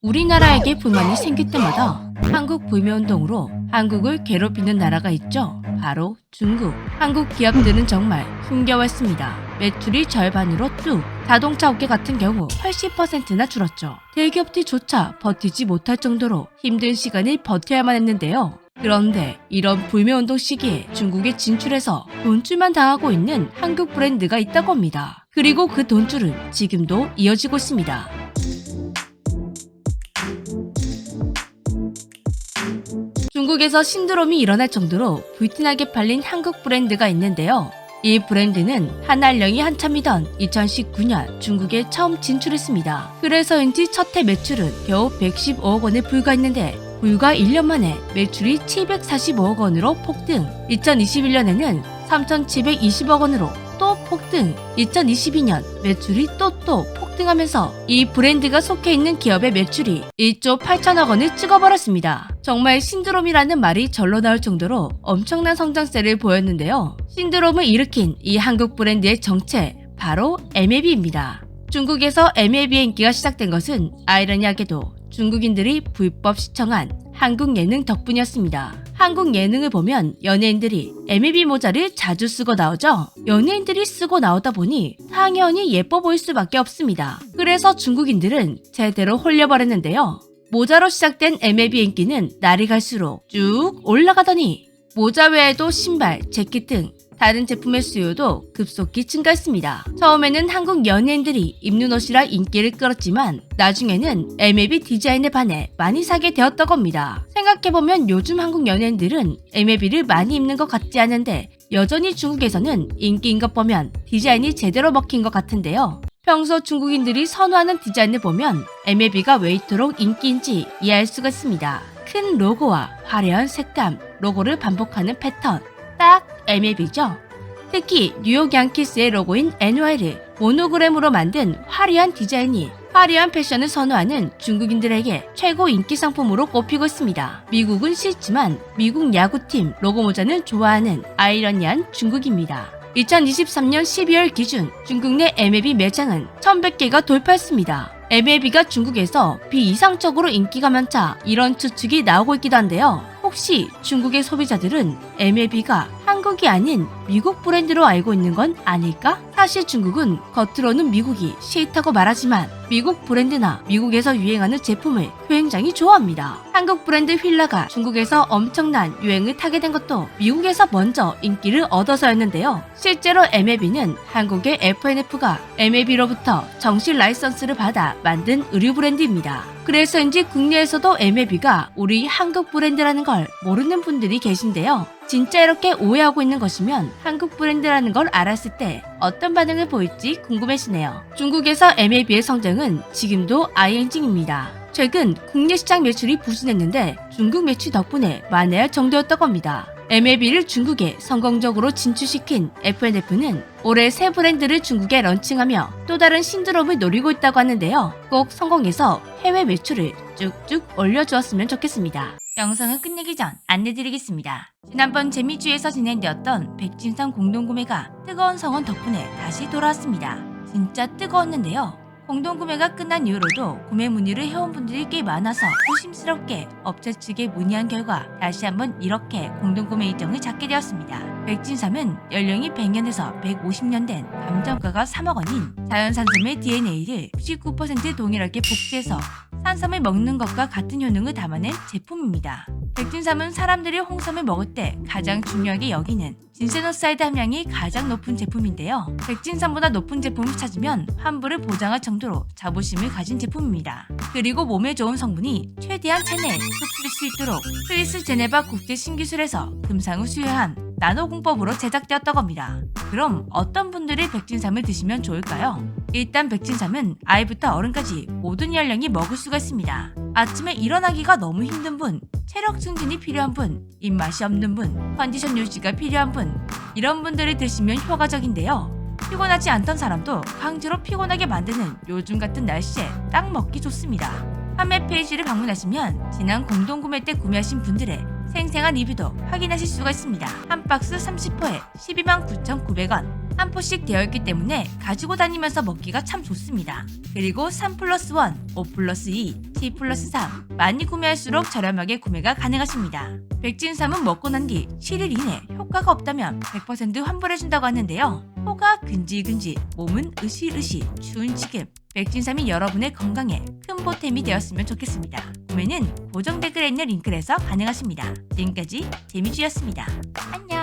우리나라에게 불만이 생길 때마다 한국 불매운동으로 한국을 괴롭히는 나라가 있죠. 바로 중국. 한국 기업들은 정말 힘겨웠습니다. 매출이 절반으로 뚝. 자동차 업계 같은 경우 80%나 줄었죠. 대기업들조차 버티지 못할 정도로 힘든 시간을 버텨야만 했는데요. 그런데 이런 불매운동 시기에 중국에 진출해서 돈줄만 당하고 있는 한국 브랜드가 있다고 합니다. 그리고 그 돈줄은 지금도 이어지고 있습니다. 중국에서 신드롬이 일어날 정도로 불티나게 팔린 한국 브랜드가 있는데요. 이 브랜드는 한알령이 한참이던 2019년 중국에 처음 진출했습니다. 그래서인지 첫 해 매출은 겨우 115억 원에 불과했는데 불과 1년 만에 매출이 745억 원으로 폭등. 2021년에는 3,720억 원으로 또 폭등. 2022년 매출이 또 폭등하면서 이 브랜드가 속해 있는 기업의 매출이 1조 8천억 원을 찍어버렸습니다. 정말 신드롬이라는 말이 절로 나올 정도로 엄청난 성장세를 보였는데요. 신드롬을 일으킨 이 한국 브랜드의 정체, 바로 MLB입니다. 중국에서 MLB의 인기가 시작된 것은 아이러니하게도 중국인들이 불법 시청한 한국 예능 덕분이었습니다. 한국 예능을 보면 연예인들이 MLB 모자를 자주 쓰고 나오죠. 연예인들이 쓰고 나오다 보니 당연히 예뻐 보일 수밖에 없습니다. 그래서 중국인들은 제대로 홀려버렸는데요. 모자로 시작된 MLB 인기는 날이 갈수록 쭉 올라가더니 모자 외에도 신발, 재킷 등 다른 제품의 수요도 급속히 증가했습니다. 처음에는 한국 연예인들이 입는 옷이라 인기를 끌었지만 나중에는 MLB 디자인에 반해 많이 사게 되었다고 합니다. 생각해보면 요즘 한국 연예인들은 MLB를 많이 입는 것 같지 않은데 여전히 중국에서는 인기인 것 보면 디자인이 제대로 먹힌 것 같은데요. 평소 중국인들이 선호하는 디자인을 보면 MLB가 왜 이토록 인기인지 이해할 수가 있습니다. 큰 로고와 화려한 색감, 로고를 반복하는 패턴, 딱 MLB죠. 특히 뉴욕 양키스의 로고인 NY를 모노그램으로 만든 화려한 디자인이 화려한 패션을 선호하는 중국인들에게 최고 인기 상품으로 꼽히고 있습니다. 미국은 싫지만 미국 야구팀 로고 모자는 좋아하는 아이러니한 중국입니다. 2023년 12월 기준 중국 내 MLB 매장은 1,100개가 돌파했습니다. MLB가 중국에서 비이상적으로 인기가 많자 이런 추측이 나오고 있기도 한데요. 혹시 중국의 소비자들은 MLB가 한국이 아닌 미국 브랜드로 알고 있는 건 아닐까? 사실 중국은 겉으로는 미국이 싫다고 말하지만 미국 브랜드나 미국에서 유행하는 제품을 굉장히 좋아합니다. 한국 브랜드 휠라가 중국에서 엄청난 유행을 타게 된 것도 미국에서 먼저 인기를 얻어서였는데요. 실제로 MLB는 한국의 FNF가 MLB로부터 정식 라이선스를 받아 만든 의류 브랜드입니다. 그래서인지 국내에서도 MLB가 우리 한국 브랜드라는 걸 모르는 분들이 계신데요. 진짜 이렇게 오해하고 있는 것이면 한국 브랜드라는 걸 알았을 때 어떤 반응을 보일지 궁금해지네요. 중국에서 MLB의 성장은 지금도 ING입니다. 최근 국내 시장 매출이 부진했는데 중국 매출 덕분에 만회할 정도였다고 합니다. MLB를 중국에 성공적으로 진출시킨 FNF는 올해 새 브랜드를 중국에 런칭하며 또 다른 신드롬을 노리고 있다고 하는데요. 꼭 성공해서 해외 매출을 쭉쭉 올려주었으면 좋겠습니다. 영상을 끝내기 전 안내드리겠습니다. 지난번 재미주에서 진행되었던 백진상 공동구매가 뜨거운 성원 덕분에 다시 돌아왔습니다. 진짜 뜨거웠는데요. 공동구매가 끝난 이후로도 구매 문의를 해온 분들이 꽤 많아서 조심스럽게 업체 측에 문의한 결과 다시 한번 이렇게 공동구매 일정을 잡게 되었습니다. 백진삼은 연령이 100년에서 150년 된 감정가가 3억 원인 자연산섬의 DNA를 99% 동일하게 복제해서 산삼을 먹는 것과 같은 효능을 담아낸 제품입니다. 백진삼은 사람들이 홍삼을 먹을 때 가장 중요하게 여기는 진세노사이드 함량이 가장 높은 제품인데요. 백진삼보다 높은 제품을 찾으면 환부를 보장할 정도로 자부심을 가진 제품입니다. 그리고 몸에 좋은 성분이 최대한 체내에 흡수될 수 있도록 스위스 제네바 국제 신기술에서 금상을 수여한 나노 공법으로 제작되었다고 합니다. 그럼 어떤 분들이 백진삼을 드시면 좋을까요? 일단 백진삼은 아이부터 어른까지 모든 연령이 먹을 수가 있습니다. 아침에 일어나기가 너무 힘든 분, 체력 증진이 필요한 분, 입맛이 없는 분, 컨디션 유지가 필요한 분, 이런 분들이 드시면 효과적인데요. 피곤하지 않던 사람도 강제로 피곤하게 만드는 요즘 같은 날씨에 딱 먹기 좋습니다. 판매 페이지를 방문하시면 지난 공동구매 때 구매하신 분들의 생생한 리뷰도 확인하실 수가 있습니다. 한 박스 30호에 129,900원, 한 포씩 되어 있기 때문에 가지고 다니면서 먹기가 참 좋습니다. 그리고 3+1, 5+2, 7+3 많이 구매할수록 저렴하게 구매가 가능하십니다. 백진3은 먹고 난 뒤 7일 이내 효과가 없다면 100% 환불해준다고 하는데요. 코가 근질근질, 몸은 으실으실, 추운 지금 백진3이 여러분의 건강에 큰 보탬이 되었으면 좋겠습니다. 구매는 고정 댓글에 있는 링크에서 가능하십니다. 지금까지 재미쥐였습니다. 안녕.